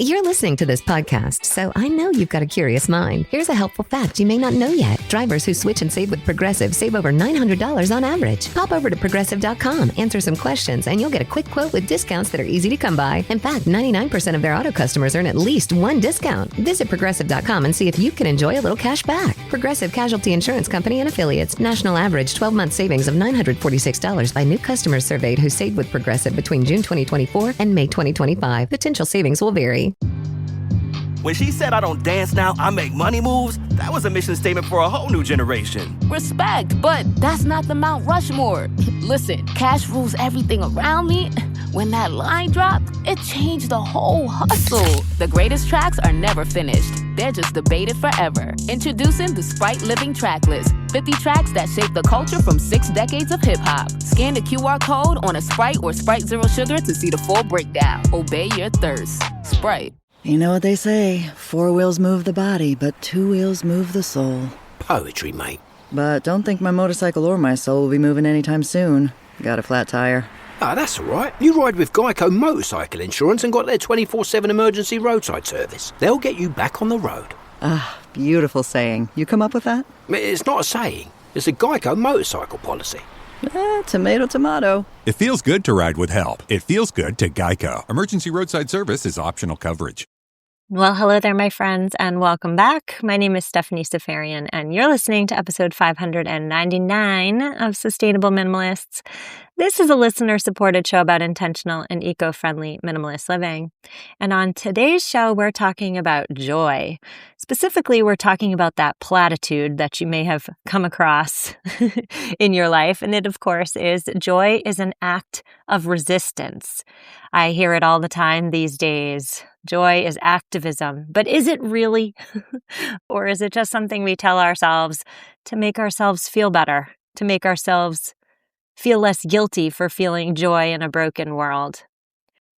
You're listening to this podcast, so I know you've got a curious mind. Here's a helpful fact you may not know yet. Drivers who switch and save with Progressive save over $900 on average. Pop over to Progressive.com, answer some questions, and you'll get a quick quote with discounts that are easy to come by. In fact, 99% of their auto customers earn at least one discount. Visit Progressive.com and see if you can enjoy a little cash back. Progressive Casualty Insurance Company and Affiliates. National average 12-month savings of $946 by new customers surveyed who saved with Progressive between June 2024 and May 2025. Potential savings will vary. When she said, "I don't dance now, I make money moves," that was a mission statement for a whole new generation. Respect, but that's not the Mount Rushmore. Listen, cash rules everything around me. When that line dropped, it changed the whole hustle. The greatest tracks are never finished. They're just debated forever. Introducing the Sprite Living Track List. 50 tracks that shape the culture from 6 decades of hip-hop. Scan the QR code on a Sprite or Sprite Zero Sugar to see the full breakdown. Obey your thirst. Sprite. You know what they say, 4 wheels move the body, but 2 wheels move the soul. Poetry, mate. But don't think my motorcycle or my soul will be moving anytime soon. Got a flat tire. Ah, that's all right. You ride with Geico Motorcycle Insurance and got their 24/7 emergency roadside service. They'll get you back on the road. Ah, beautiful saying. You come up with that? It's not a saying. It's a Geico motorcycle policy. Tomato, tomato. It feels good to ride with help. It feels good to Geico. Emergency roadside service is optional coverage. Well, hello there, my friends, and welcome back. My name is Stephanie Safarian, and you're listening to episode 599 of Sustainable Minimalists. This is a listener-supported show about intentional and eco-friendly minimalist living. And on today's show, we're talking about joy. Specifically, we're talking about that platitude that you may have come across in your life. And it, of course, is joy is an act of resistance. I hear it all the time these days. Joy is activism. But is it really? Or is it just something we tell ourselves to make ourselves feel better, to make ourselves feel less guilty for feeling joy in a broken world?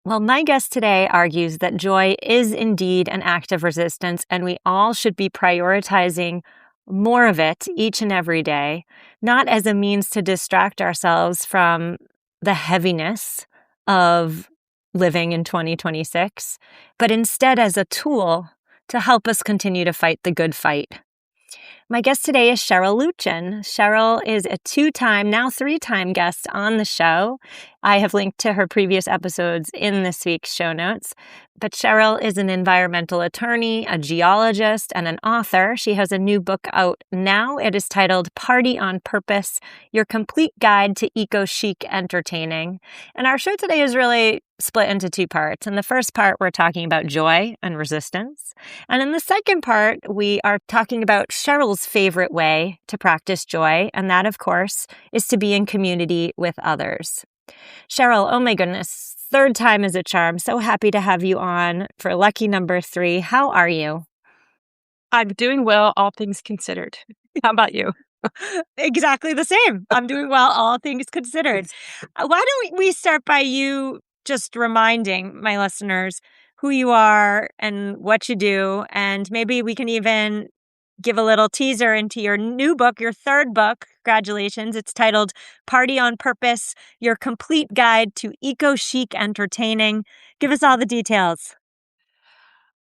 Well, my guest today argues that joy is indeed an act of resistance, and we all should be prioritizing more of it each and every day, not as a means to distract ourselves from the heaviness of living in 2026, but instead as a tool to help us continue to fight the good fight. My guest today is Cheryl Luchin. Cheryl is a 2-time, now 3-time guest on the show. I have linked to her previous episodes in this week's show notes. But Cheryl is an environmental attorney, a geologist, and an author. She has a new book out now. It is titled Party on Purpose, Your Complete Guide to Eco-Chic Entertaining. And our show today is really split into 2 parts. In the first part, we're talking about joy and resistance. And in the second part, we are talking about Cheryl's favorite way to practice joy. And that, of course, is to be in community with others. Cheryl, oh my goodness, 3rd time is a charm. So happy to have you on for lucky number 3. How are you? I'm doing well, all things considered. How about you? Exactly the same. I'm doing well, all things considered. Why don't we start by you just reminding my listeners who you are and what you do, and maybe we can even give a little teaser into your new book, your 3rd book. Congratulations. It's titled Party on Purpose, Your Complete Guide to Eco-Chic Entertaining. Give us all the details.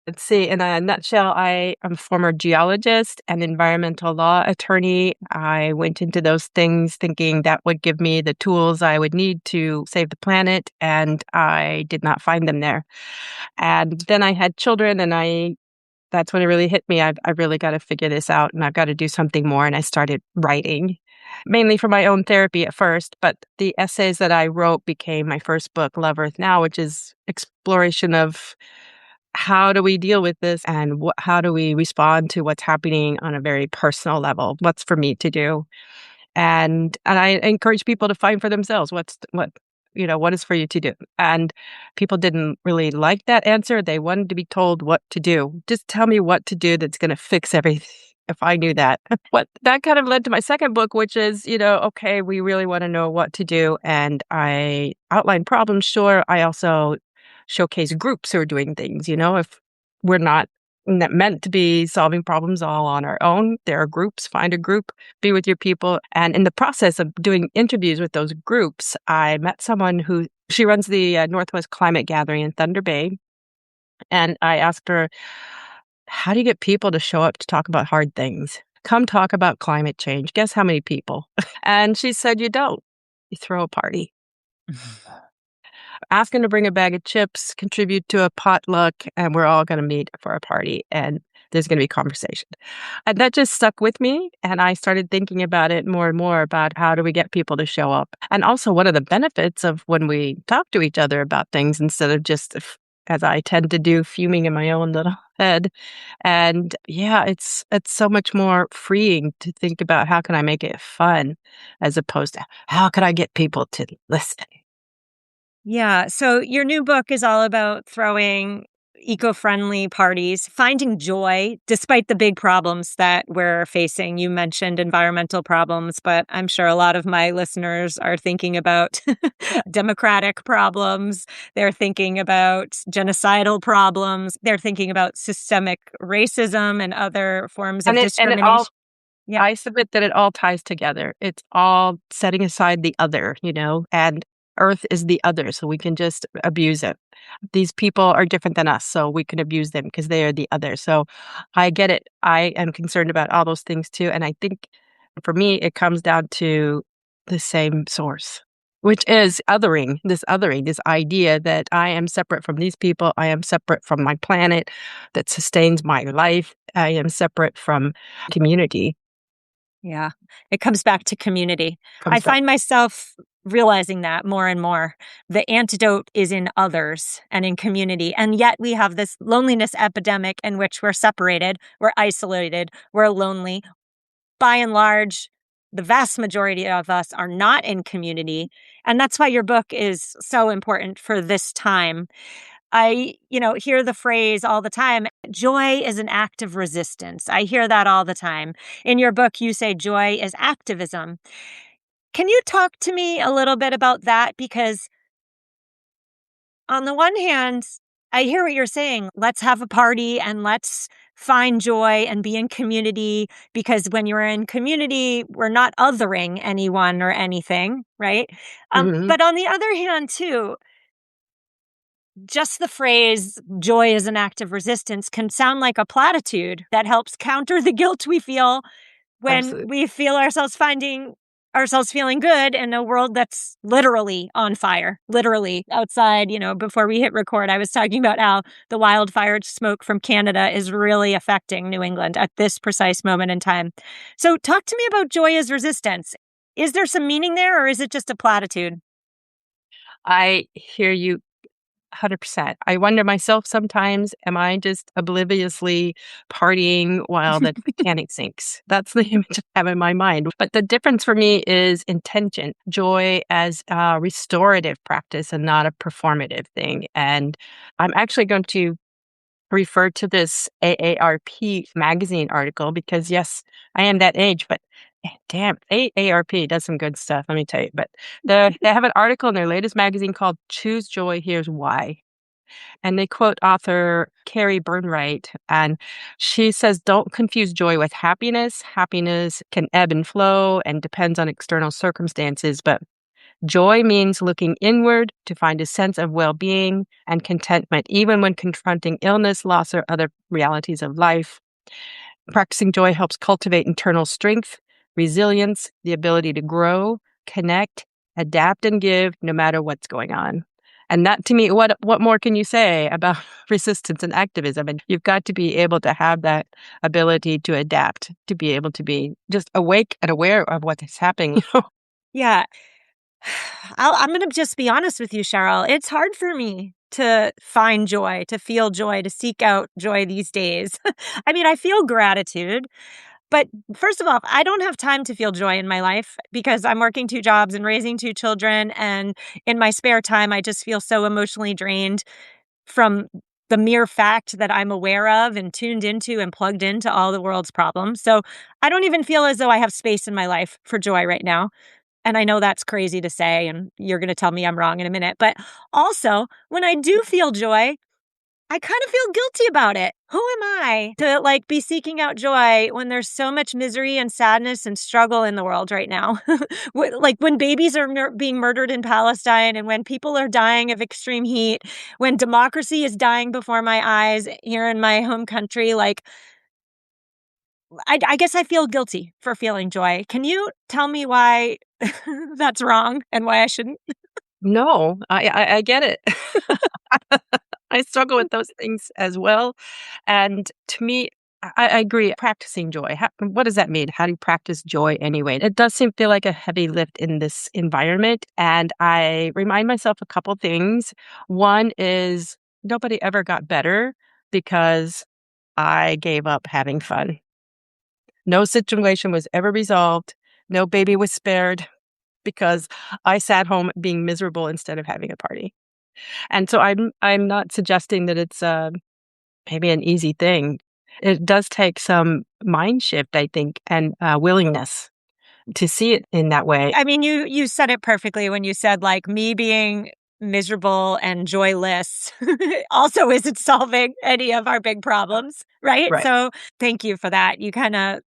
Let's see, in a nutshell, I am a former geologist and environmental law attorney. I went into those things thinking that would give me the tools I would need to save the planet, and I did not find them there. And then I had children, and that's when it really hit me. I've really got to figure this out, and I've got to do something more. And I started writing, mainly for my own therapy at first. But the essays that I wrote became my first book, Love Earth Now, which is exploration of how do we deal with this and how do we respond to what's happening on a very personal level? What's for me to do? And I encourage people to find for themselves what is for you to do. And people didn't really like that answer. They wanted to be told what to do. Just tell me what to do that's going to fix everything. If I knew that. That kind of led to my second book, which is, okay, we really want to know what to do. And I outline problems, sure. I also showcase groups who are doing things. If we're not meant to be solving problems all on our own, there are groups. Find a group, be with your people. And in the process of doing interviews with those groups, I met someone she runs the Northwest Climate Gathering in Thunder Bay. And I asked her, how do you get people to show up to talk about hard things? Come talk about climate change. Guess how many people? And she said, you don't. You throw a party. Ask them to bring a bag of chips, contribute to a potluck, and we're all going to meet for a party. And there's going to be conversation. And that just stuck with me. And I started thinking about it more and more about how do we get people to show up. And also one of the benefits of when we talk to each other about things instead of just, as I tend to do, fuming in my own little head. And yeah, it's so much more freeing to think about how can I make it fun as opposed to how can I get people to listen. Yeah. So your new book is all about throwing eco-friendly parties, finding joy despite the big problems that we're facing. You mentioned environmental problems, but I'm sure a lot of my listeners are thinking about democratic problems. They're thinking about genocidal problems. They're thinking about systemic racism and other forms of discrimination. Yeah. I submit that it all ties together. It's all setting aside the other, and Earth is the other, so we can just abuse it. These people are different than us, so we can abuse them because they are the other. So I get it. I am concerned about all those things too. And I think for me, it comes down to the same source, which is this idea that I am separate from these people. I am separate from my planet that sustains my life. I am separate from community. Yeah, it comes back to community. I find myself realizing that more and more. The antidote is in others and in community. And yet we have this loneliness epidemic in which we're separated, we're isolated, we're lonely. By and large, the vast majority of us are not in community. And that's why your book is so important for this time. I, hear the phrase all the time, joy is an act of resistance. I hear that all the time. In your book, you say joy is activism. Can you talk to me a little bit about that? Because on the one hand, I hear what you're saying. Let's have a party and let's find joy and be in community, because when you're in community, we're not othering anyone or anything, right? But on the other hand, too, just the phrase joy is an act of resistance can sound like a platitude that helps counter the guilt we feel when Absolutely. we feel finding ourselves feeling good in a world that's literally on fire. Literally outside, before we hit record, I was talking about how the wildfire smoke from Canada is really affecting New England at this precise moment in time. So talk to me about joy as resistance. Is there some meaning there, or is it just a platitude? I hear you 100%. I wonder myself sometimes, am I just obliviously partying while the Titanic sinks? That's the image I have in my mind. But the difference for me is intention, joy as a restorative practice and not a performative thing. And I'm actually going to refer to this AARP magazine article because, yes, I am that age, but damn, AARP does some good stuff, let me tell you. But they have an article in their latest magazine called Choose Joy, Here's Why. And they quote author Carrie Burnright, and she says, don't confuse joy with happiness. Happiness can ebb and flow and depends on external circumstances, but joy means looking inward to find a sense of well-being and contentment, even when confronting illness, loss, or other realities of life. Practicing joy helps cultivate internal strength, resilience, the ability to grow, connect, adapt, and give no matter what's going on. And that, to me, what more can you say about resistance and activism? And you've got to be able to have that ability to adapt, to be able to be just awake and aware of what is happening. Yeah. I'm going to just be honest with you, Cheryl. It's hard for me to find joy, to feel joy, to seek out joy these days. I mean, I feel gratitude. But first of all, I don't have time to feel joy in my life because I'm working 2 jobs and raising 2 children. And in my spare time, I just feel so emotionally drained from the mere fact that I'm aware of and tuned into and plugged into all the world's problems. So I don't even feel as though I have space in my life for joy right now. And I know that's crazy to say, and you're going to tell me I'm wrong in a minute. But also, when I do feel joy, I kind of feel guilty about it. Who am I to like be seeking out joy when there's so much misery and sadness and struggle in the world right now? Like when babies are being murdered in Palestine and when people are dying of extreme heat, when democracy is dying before my eyes here in my home country, like I guess I feel guilty for feeling joy. Can you tell me why that's wrong and why I shouldn't? No, I get it. I struggle with those things as well. And to me, I agree. Practicing joy. What does that mean? How do you practice joy anyway? It does feel like a heavy lift in this environment. And I remind myself a couple things. One is nobody ever got better because I gave up having fun. No situation was ever resolved. No baby was spared because I sat home being miserable instead of having a party. And so I'm not suggesting that it's maybe an easy thing. It does take some mind shift, I think, and willingness to see it in that way. I mean, you said it perfectly when you said like me being miserable and joyless also isn't solving any of our big problems, right? Right. So thank you for that. You kind of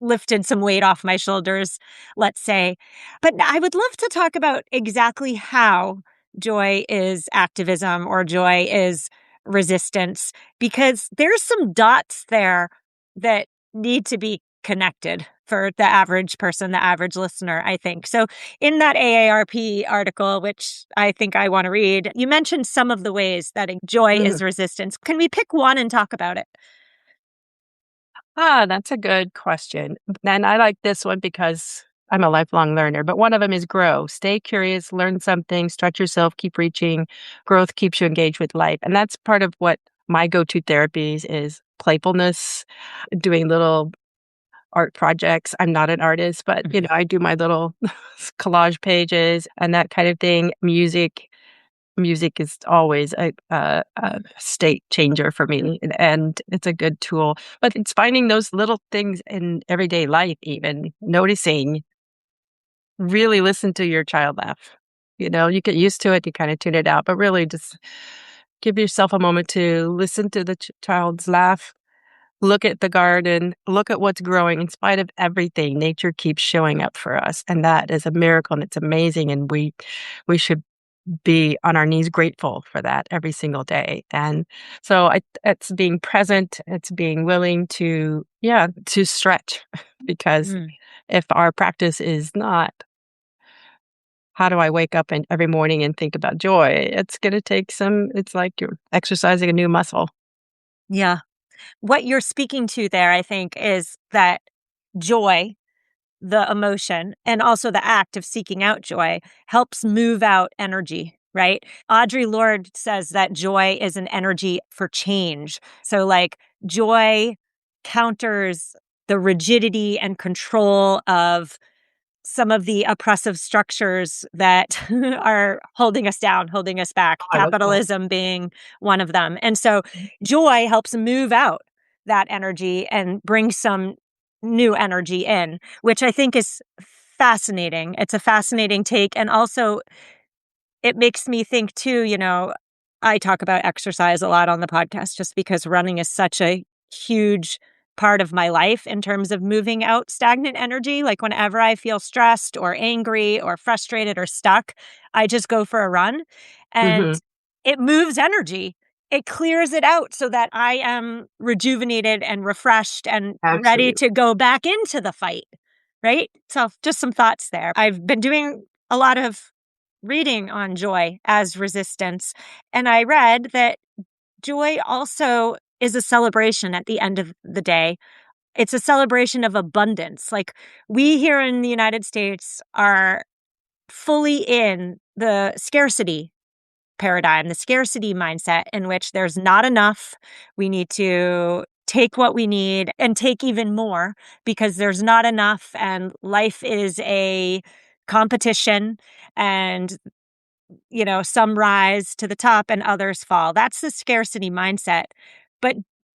lifted some weight off my shoulders, let's say. But I would love to talk about exactly how joy is activism or joy is resistance, because there's some dots there that need to be connected for the average person, the average listener, I think. So in that AARP article, which I think I want to read, you mentioned some of the ways that joy Mhm. is resistance. Can we pick one and talk about it? That's a good question. And I like this one because I'm a lifelong learner, but one of them is grow. Stay curious, learn something, stretch yourself, keep reaching. Growth keeps you engaged with life. And that's part of what my go-to therapies is playfulness, doing little art projects. I'm not an artist, but I do my little collage pages and that kind of thing. Music is always a state changer for me, and it's a good tool. But it's finding those little things in everyday life, even noticing, really listen to your child laugh. You get used to it, you kind of tune it out, but really just give yourself a moment to listen to the child's laugh, look at the garden, look at what's growing. In spite of everything, nature keeps showing up for us, and that is a miracle, and it's amazing, and we should be on our knees grateful for that every single day. And so it's being present, it's being willing to stretch because if our practice is not, how do I wake up every morning and think about joy? It's going to take it's like you're exercising a new muscle. Yeah. What you're speaking to there, I think, is that joy, the emotion, and also the act of seeking out joy helps move out energy, right? Audre Lorde says that joy is an energy for change. So, like, joy counters the rigidity and control of some of the oppressive structures that are holding us down, holding us back, I love that. capitalism being one of them. And so joy helps move out that energy and bring some new energy in, which I think is fascinating. It's a fascinating take. And also, it makes me think too, I talk about exercise a lot on the podcast just because running is such a huge part of my life in terms of moving out stagnant energy. Like whenever I feel stressed or angry or frustrated or stuck, I just go for a run and it moves energy. It clears it out so that I am rejuvenated and refreshed and ready to go back into the fight. Right? So just some thoughts there. I've been doing a lot of reading on joy as resistance. And I read that joy also is a celebration at the end of the day. It's a celebration of abundance. Like we here in the United States are fully in the scarcity paradigm, the scarcity mindset in which there's not enough. We need to take what we need and take even more because there's not enough and life is a competition and some rise to the top and others fall. That's the scarcity mindset. But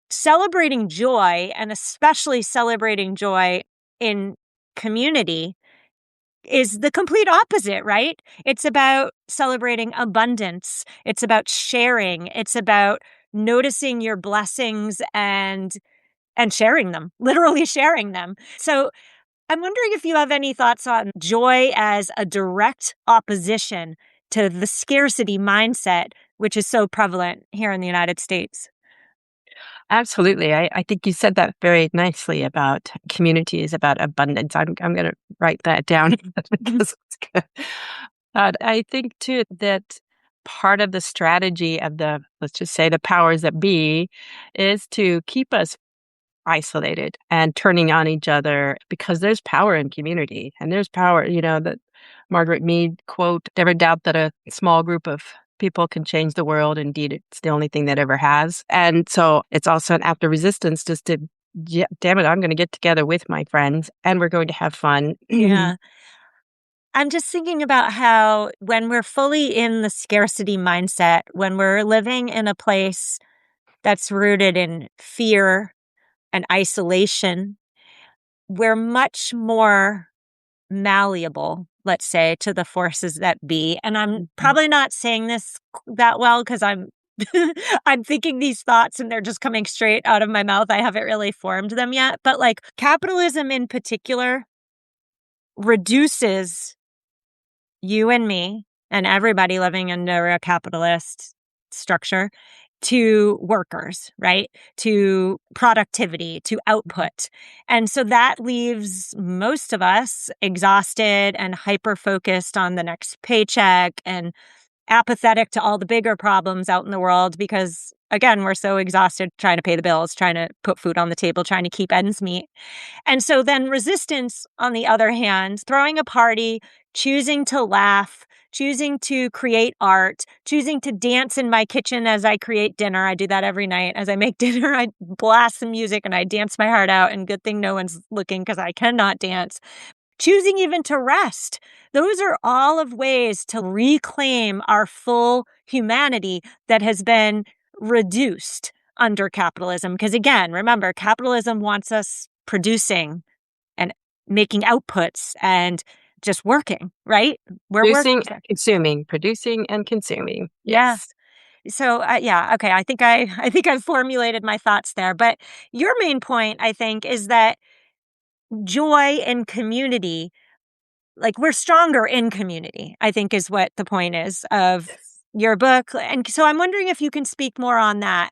celebrating joy, and especially celebrating joy in community, is the complete opposite, right? It's about celebrating abundance. It's about sharing. It's about noticing your blessings and sharing them, literally sharing them. So I'm wondering if you have any thoughts on joy as a direct opposition to the scarcity mindset, which is so prevalent here in the United States. Absolutely. I think you said that very nicely about community is about abundance. I'm going to write that down because it's good. I think too that part of the strategy of let's just say the powers that be is to keep us isolated and turning on each other because there's power in community and there's power, that Margaret Mead quote, never doubt that a small group of people can change the world. Indeed, it's the only thing that ever has. And so it's also an act of resistance just to, yeah, damn it, I'm going to get together with my friends and we're going to have fun. Yeah. I'm just thinking about how when we're fully in the scarcity mindset, when we're living in a place that's rooted in fear and isolation, we're much more malleable, let's say, to the forces that be. And I'm probably not saying this that well because I'm I'm thinking these thoughts and they're just coming straight out of my mouth. I haven't really formed them yet. But like capitalism in particular reduces you and me and everybody living under a capitalist structure to workers, right? To productivity, to output. And so that leaves most of us exhausted and hyper-focused on the next paycheck and apathetic to all the bigger problems out in the world because, again, we're so exhausted trying to pay the bills, trying to put food on the table, trying to keep ends meet. And so then resistance, on the other hand, throwing a party, choosing to laugh, choosing to create art, choosing to dance in my kitchen as I create dinner. I do that every night. As I make dinner, I blast some music and I dance my heart out. And good thing no one's looking because I cannot dance. Choosing even to rest. Those are all of ways to reclaim our full humanity that has been reduced under capitalism. Because again, remember, capitalism wants us producing and making outputs and just working, right? We're Producing working. and consuming, producing and consuming. Yeah. Yes. So yeah, okay. I think I've formulated my thoughts there. But your main point, I think, is that joy and community, like we're stronger in community, I think is what the point is of your book. And so I'm wondering if you can speak more on that.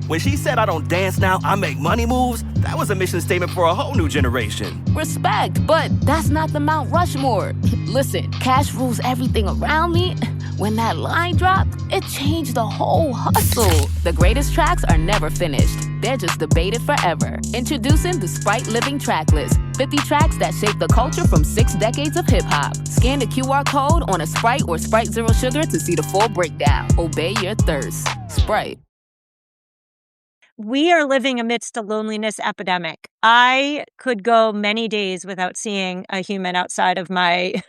When she said I don't dance now, I make money moves, that was a mission statement for a whole new generation. Respect, but that's not the Mount Rushmore. Listen, cash rules everything around me. When that line dropped, it changed the whole hustle. The greatest tracks are never finished. They're just debated forever. Introducing the Sprite Living Track List. 50 tracks that shape the culture from 6 decades of hip-hop. Scan the QR code on a Sprite or Sprite Zero Sugar to see the full breakdown. Obey your thirst. Sprite. We are living amidst a loneliness epidemic. I could go many days without seeing a human outside of my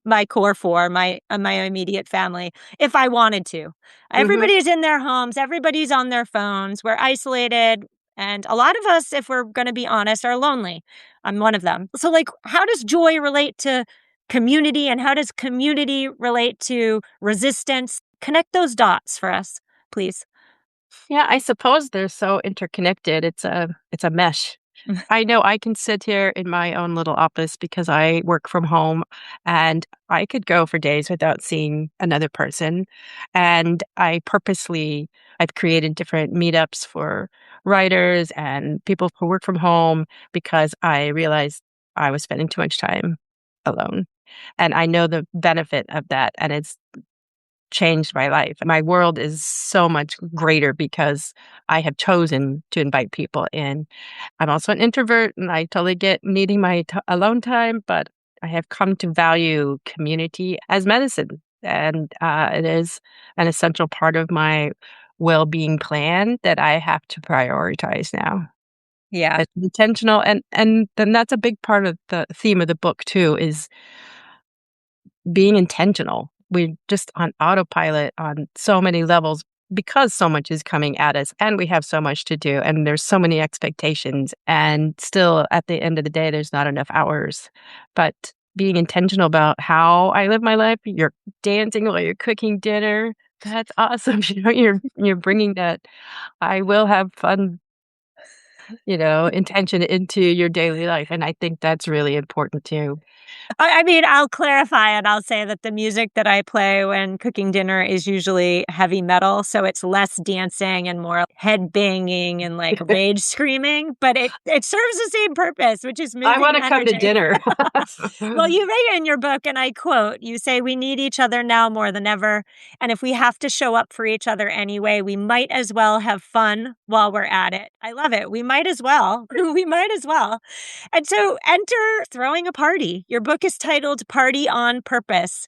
my core four, my immediate family, if I wanted to. Everybody's in their homes. Everybody's on their phones. We're isolated. And a lot of us, if we're going to be honest, are lonely. I'm one of them. So like, how does joy relate to community and how does community relate to resistance? Connect those dots for us, please. Yeah, I suppose they're so interconnected. It's a mesh. I know I can sit here in my own little office because I work from home and I could go for days without seeing another person. And I've created different meetups for writers and people who work from home because I realized I was spending too much time alone. And I know the benefit of that. And it's changed my life. My world is so much greater because I have chosen to invite people in. I'm also an introvert and I totally get needing my alone time, but I have come to value community as medicine. And it is an essential part of my well-being plan that I have to prioritize now. Yeah. It's intentional. And then that's a big part of the theme of the book too, is being intentional. We're just on autopilot on so many levels because so much is coming at us and we have so much to do and there's so many expectations and still at the end of the day, there's not enough hours. But being intentional about how I live my life, you're dancing while you're cooking dinner, That's awesome. You're bringing that I will have fun, intention into your daily life, and I think that's really important too. I mean, I'll clarify and I'll say that the music that I play when cooking dinner is usually heavy metal, so it's less dancing and more head banging and like rage screaming, but it serves the same purpose, which is I moving want to come to energy. dinner. Well, you write in your book, and I quote, you say, "We need each other now more than ever. And if we have to show up for each other anyway, we might as well have fun while we're at it." I love it. We might as well. We might as well. And so enter throwing a party. Your book is titled Party on Purpose.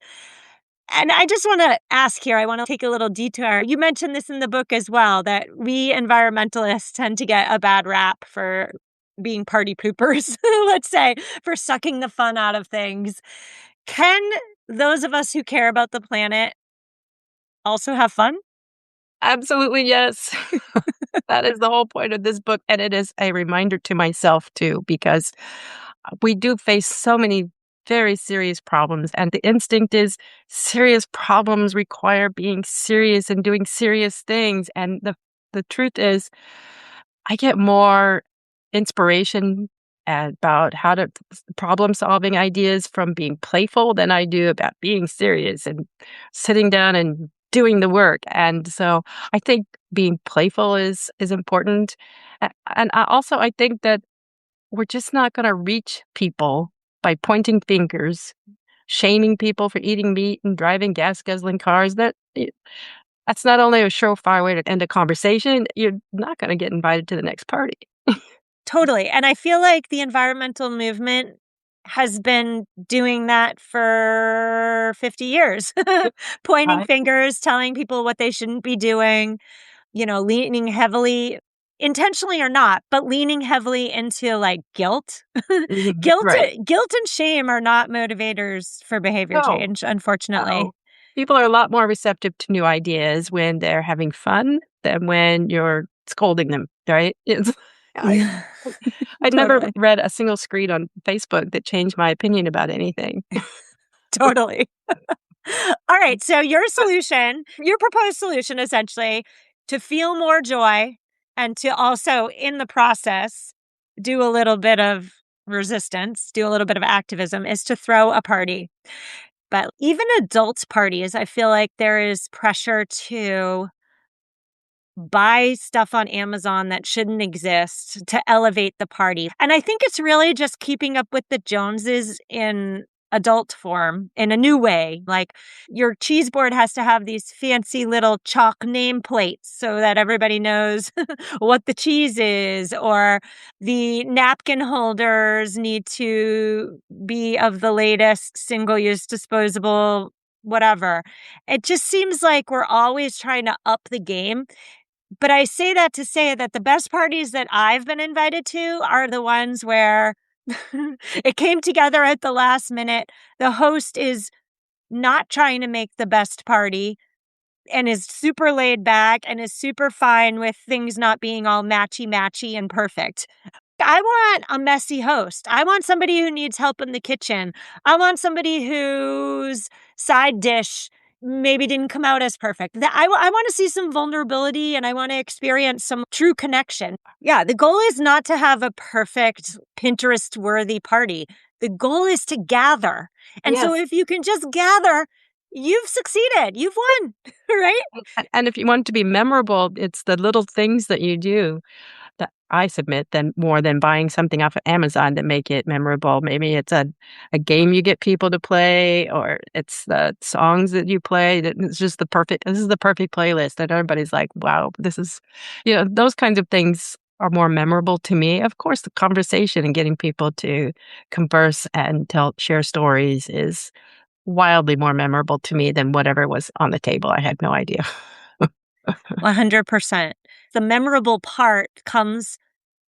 And I just want to ask here, I want to take a little detour. You mentioned this in the book as well, that we environmentalists tend to get a bad rap for being party poopers, let's say, for sucking the fun out of things. Can those of us who care about the planet also have fun? Absolutely, yes. That is the whole point of this book, and it is a reminder to myself too, because we do face so many very serious problems, and the instinct is serious problems require being serious and doing serious things, and the truth is I get more inspiration about how to problem solving ideas from being playful than I do about being serious and sitting down and doing the work. And so I think being playful is important. And I think that we're just not going to reach people by pointing fingers, shaming people for eating meat and driving gas guzzling cars. That's not only a surefire way to end a conversation, you're not going to get invited to the next party. Totally. And I feel like the environmental movement has been doing that for 50 years, pointing Right. fingers, telling people what they shouldn't be doing, leaning heavily, intentionally or not, but leaning heavily into like guilt. Mhm. Guilt, Right. guilt and shame are not motivators for behavior No. change, unfortunately. No. People are a lot more receptive to new ideas when they're having fun than when you're scolding them, right? Yeah. I'd never Totally. read a single screed on Facebook that changed my opinion about anything. Totally. All right. So your proposed solution essentially to feel more joy and to also in the process do a little bit of resistance, do a little bit of activism is to throw a party. But even adults' parties, I feel like there is pressure to buy stuff on Amazon that shouldn't exist to elevate the party. And I think it's really just keeping up with the Joneses in adult form in a new way. Like your cheese board has to have these fancy little chalk nameplates so that everybody knows what the cheese is, or the napkin holders need to be of the latest single-use disposable whatever. It just seems like we're always trying to up the game. But I say that to say that the best parties that I've been invited to are the ones where it came together at the last minute. The host is not trying to make the best party and is super laid back and is super fine with things not being all matchy and perfect. I want a messy host. I want somebody who needs help in the kitchen. I want somebody whose side dish maybe didn't come out as perfect. I want to see some vulnerability and I want to experience some true connection. Yeah, the goal is not to have a perfect Pinterest-worthy party. The goal is to gather. And so Yes. if you can just gather, you've succeeded. You've won, right? And if you want it to be memorable, it's the little things that you do that I submit than more than buying something off of Amazon that make it memorable. Maybe it's a game you get people to play, or it's the songs that you play. It's just this is the perfect playlist. And everybody's like, wow, this is, those kinds of things are more memorable to me. Of course, the conversation and getting people to converse and share stories is wildly more memorable to me than whatever was on the table. I had no idea. 100%. The memorable part comes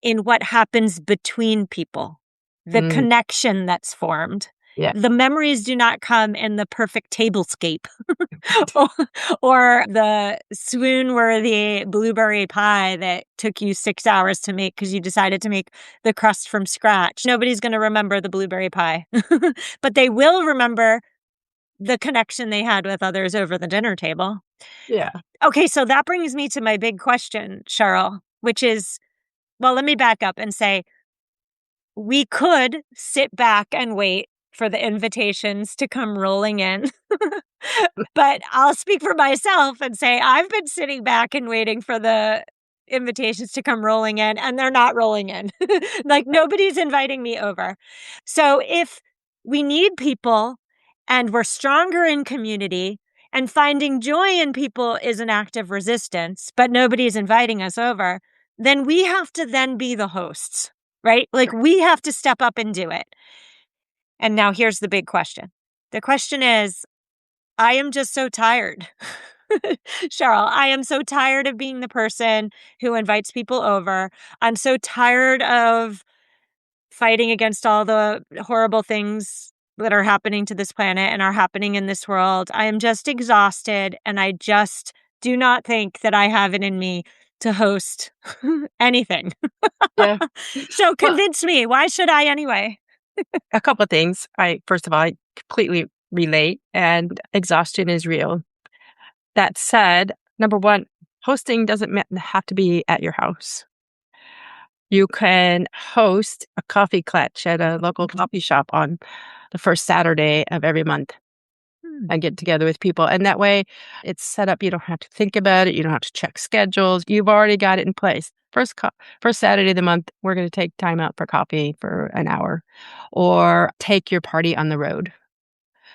in what happens between people, the connection that's formed. Yeah. The memories do not come in the perfect tablescape or the swoon-worthy blueberry pie that took you 6 hours to make because you decided to make the crust from scratch. Nobody's going to remember the blueberry pie, but they will remember the connection they had with others over the dinner table. Yeah. Okay, so that brings me to my big question, Cheryl, which is, well, let me back up and say, we could sit back and wait for the invitations to come rolling in. But I'll speak for myself and say I've been sitting back and waiting for the invitations to come rolling in, and they're not rolling in. Like, nobody's inviting me over. So if we need people and we're stronger in community and finding joy in people is an act of resistance, but nobody's inviting us over, then we have to then be the hosts, right? Like, we have to step up and do it. And now here's the big question. The question is, I am just so tired. Cheryl, I am so tired of being the person who invites people over. I'm so tired of fighting against all the horrible things that are happening to this planet and are happening in this world. I am just exhausted, and I just do not think that I have it in me to host anything. Yeah. So convince me. Why should I anyway? A couple of things. First of all, I completely relate, and exhaustion is real. That said, number one, hosting doesn't have to be at your house. You can host a coffee clutch at a local coffee shop on the first Saturday of every month and get together with people. And that way it's set up. You don't have to think about it. You don't have to check schedules. You've already got it in place. First Saturday of the month, we're going to take time out for coffee for an hour, or take your party on the road.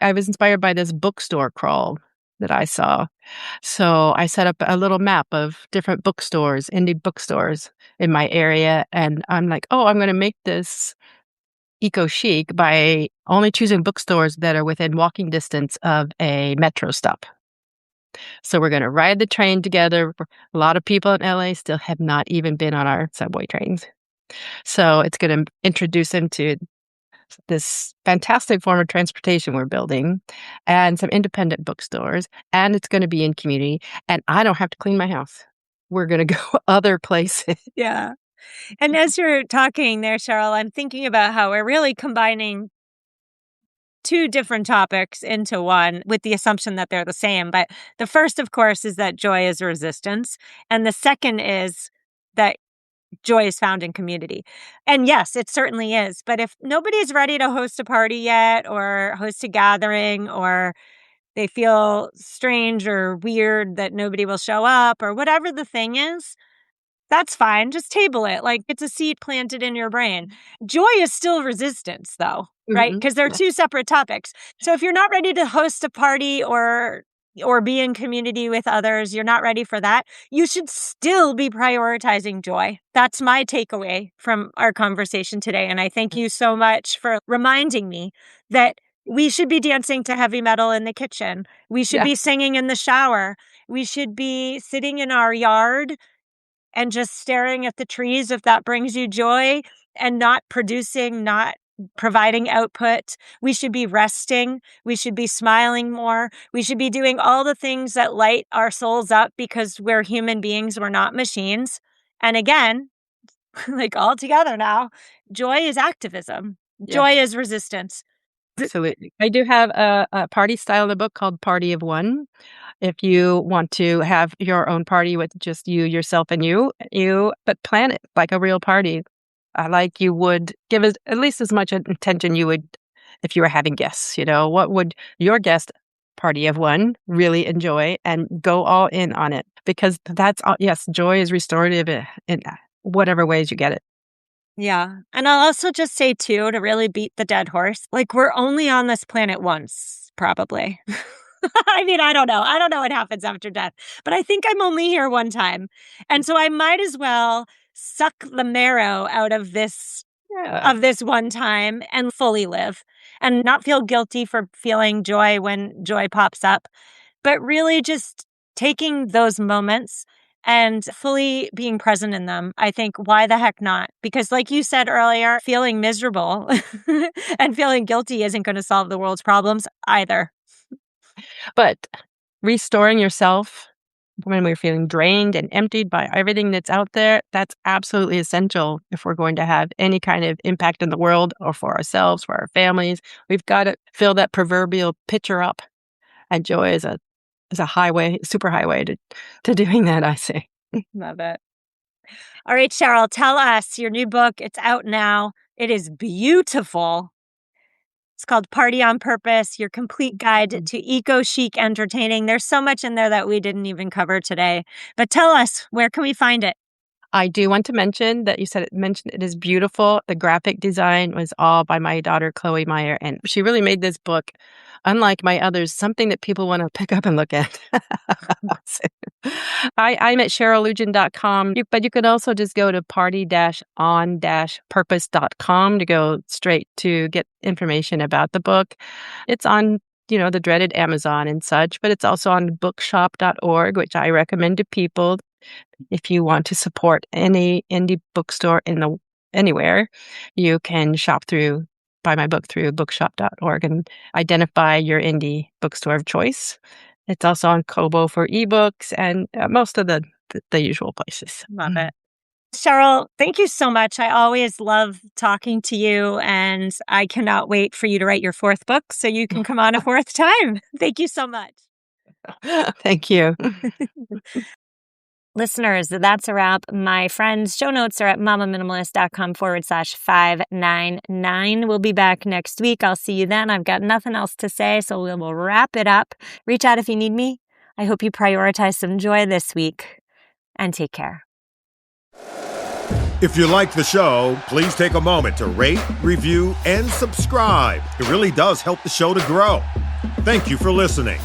I was inspired by this bookstore crawl that I saw. So I set up a little map of different bookstores, indie bookstores in my area. And I'm like, I'm going to make this eco-chic by only choosing bookstores that are within walking distance of a metro stop. So we're going to ride the train together. A lot of people in LA still have not even been on our subway trains. So it's going to introduce them to this fantastic form of transportation we're building, and some independent bookstores, and it's going to be in community, and I don't have to clean my house. We're going to go other places. Yeah. And as you're talking there, Cheryl, I'm thinking about how we're really combining two different topics into one with the assumption that they're the same. But the first, of course, is that joy is resistance. And the second is that joy is found in community. And yes, it certainly is. But if nobody's ready to host a party yet, or host a gathering, or they feel strange or weird that nobody will show up, or whatever the thing is, that's fine. Just table it. Like, it's a seed planted in your brain. Joy is still resistance, though, right? Because they're two separate topics. So if you're not ready to host a party or be in community with others, you're not ready for that, you should still be prioritizing joy. That's my takeaway from our conversation today. And I thank you so much for reminding me that we should be dancing to heavy metal in the kitchen. We should be singing in the shower. We should be sitting in our yard and just staring at the trees if that brings you joy, and not producing, not providing output. We should be resting. We should be smiling more. We should be doing all the things that light our souls up, because we're human beings. We're not machines. And again, like, all together now, joy is activism. Joy is resistance. Absolutely. I do have a party style in the book called Party of One. If you want to have your own party with just you, yourself, and you, but plan it like a real party. Like you would give it at least as much attention you would if you were having guests. What would your guest party of one really enjoy, and go all in on it? Because that's, yes, joy is restorative in whatever ways you get it. Yeah. And I'll also just say, too, to really beat the dead horse, like, we're only on this planet once, probably. I mean, I don't know. I don't know what happens after death, but I think I'm only here one time. And so I might as well suck the marrow out of this one time and fully live, and not feel guilty for feeling joy when joy pops up, but really just taking those moments and fully being present in them. I think, why the heck not? Because like you said earlier, feeling miserable and feeling guilty isn't going to solve the world's problems either. But restoring yourself when we're feeling drained and emptied by everything that's out there, that's absolutely essential if we're going to have any kind of impact in the world, or for ourselves, for our families. We've got to fill that proverbial pitcher up And joy is a highway, super highway to doing that, I say. Love it. All right, Cheryl, tell us your new book. It's out now. It is beautiful. It's called Party on Purpose, your complete guide to eco-chic entertaining. There's so much in there that we didn't even cover today. But tell us, where can we find it? I do want to mention that you mentioned it is beautiful. The graphic design was all by my daughter, Chloe Meyer, and she really made this book, unlike my others, something that people want to pick up and look at. I'm at CherylLugin.com, but you can also just go to party-on-purpose.com to go straight to get information about the book. It's on, the dreaded Amazon and such, but it's also on bookshop.org, which I recommend to people. If you want to support any indie bookstore anywhere, you can buy my book through bookshop.org and identify your indie bookstore of choice. It's also on Kobo for ebooks and most of the usual places. Love it. Cheryl, thank you so much. I always love talking to you, and I cannot wait for you to write your fourth book so you can come on a fourth time. Thank you so much. Thank you. Listeners, that's a wrap. My friends, show notes are at mamaminimalist.com/599. We'll be back next week. I'll see you then. I've got nothing else to say, so we will wrap it up. Reach out if you need me. I hope you prioritize some joy this week, and take care. If you like the show, please take a moment to rate, review, and subscribe. It really does help the show to grow. Thank you for listening.